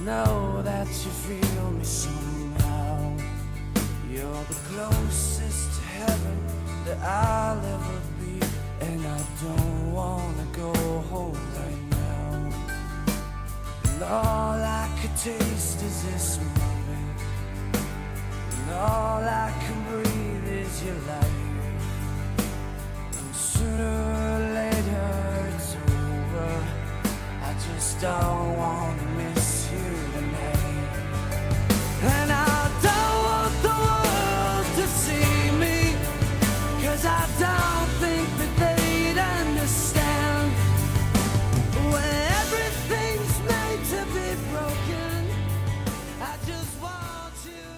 know that you feel me somehow. You're the closest to heaven that I'll ever be, and I don't wanna go home right now. And all I could taste is this moment, and all I can breathe is your light. And sooner or later it's over. I just don't wanna miss you tonight. And I don't want the world to see me, 'cause I don't think that they'd understand. When everything's made to be broken, I just want you